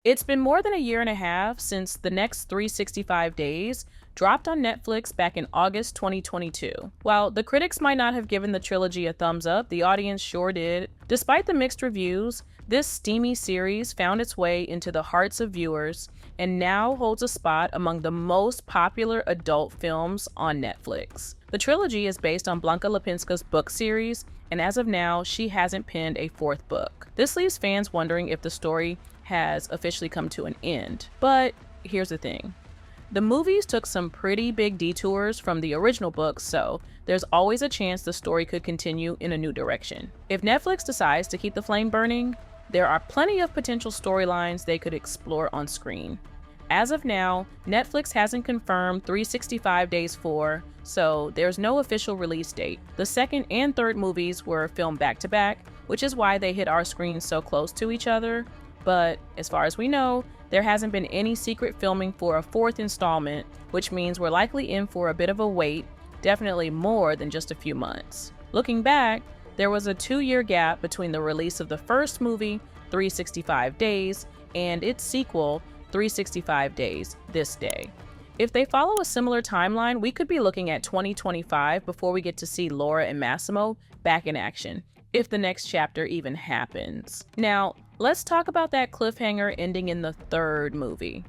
It's been more than a year and a half since The Next 365 Days dropped on Netflix back in August 2022. While the critics might not have given the trilogy a thumbs up, the audience sure did. Despite the mixed reviews, this steamy series found its way into the hearts of viewers and now holds a spot among the most popular adult films on Netflix. The trilogy is based on Blanca Lipinska's book series, and as of now, she hasn't penned a fourth book. This leaves fans wondering if the story has officially come to an end. But here's the thing. The movies took some pretty big detours from the original books, so there's always a chance the story could continue in a new direction. If Netflix decides to keep the flame burning, there are plenty of potential storylines they could explore on screen. As of now, Netflix hasn't confirmed 365 Days 4, so there's no official release date. The second and third movies were filmed back-to-back, which is why they hit our screens so close to each other. But as far as we know, there hasn't been any secret filming for a fourth installment, which means we're likely in for a bit of a wait, definitely more than just a few months. Looking back, there was a 2-year gap between the release of the first movie, 365 Days, and its sequel, 365 Days This Day. If they follow a similar timeline, we could be looking at 2025 before we get to see Laura and Massimo back in action, if the next chapter even happens. Now, let's talk about that cliffhanger ending in the third movie.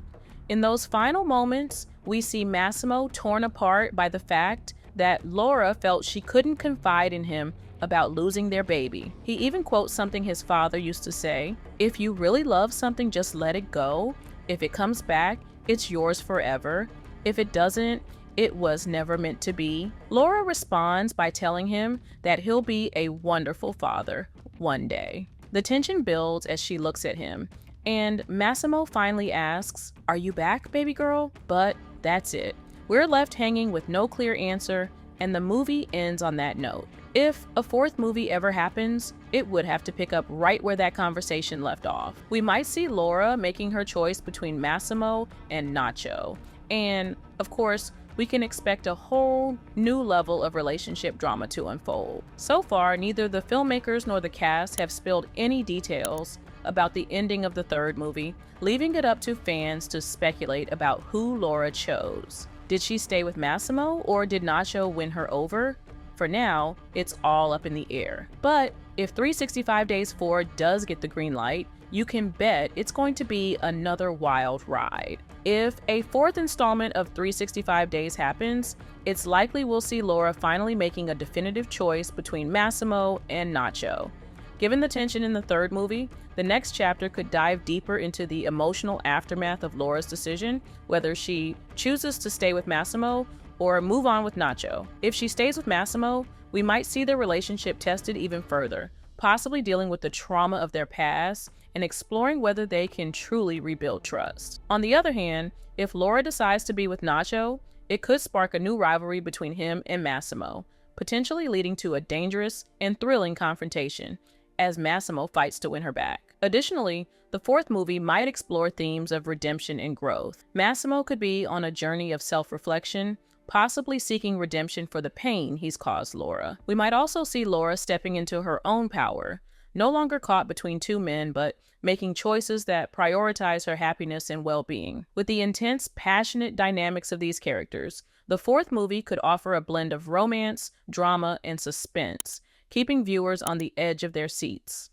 In those final moments, we see Massimo torn apart by the fact that Laura felt she couldn't confide in him about losing their baby. He even quotes something his father used to say, "If you really love something, just let it go. If it comes back, it's yours forever. If it doesn't, it was never meant to be." Laura responds by telling him that he'll be a wonderful father one day. The tension builds as she looks at him, and Massimo finally asks, "Are you back, baby girl?" But that's it. We're left hanging with no clear answer, and the movie ends on that note. If a fourth movie ever happens, it would have to pick up right where that conversation left off. We might see Laura making her choice between Massimo and Nacho. And, of course, we can expect a whole new level of relationship drama to unfold. So far, neither the filmmakers nor the cast have spilled any details about the ending of the third movie, leaving it up to fans to speculate about who Laura chose. Did she stay with Massimo, or did Nacho win her over? For now, it's all up in the air. But if 365 Days 4 does get the green light, you can bet it's going to be another wild ride. If a fourth installment of 365 Days happens, it's likely we'll see Laura finally making a definitive choice between Massimo and Nacho. Given the tension in the third movie, the next chapter could dive deeper into the emotional aftermath of Laura's decision, whether she chooses to stay with Massimo or move on with Nacho. If she stays with Massimo, we might see their relationship tested even further, possibly dealing with the trauma of their past and exploring whether they can truly rebuild trust. On the other hand, if Laura decides to be with Nacho, it could spark a new rivalry between him and Massimo, potentially leading to a dangerous and thrilling confrontation as Massimo fights to win her back. Additionally, the fourth movie might explore themes of redemption and growth. Massimo could be on a journey of self-reflection, possibly seeking redemption for the pain he's caused Laura. We might also see Laura stepping into her own power, no longer caught between two men, but making choices that prioritize her happiness and well-being. With the intense, passionate dynamics of these characters, the fourth movie could offer a blend of romance, drama, and suspense, keeping viewers on the edge of their seats.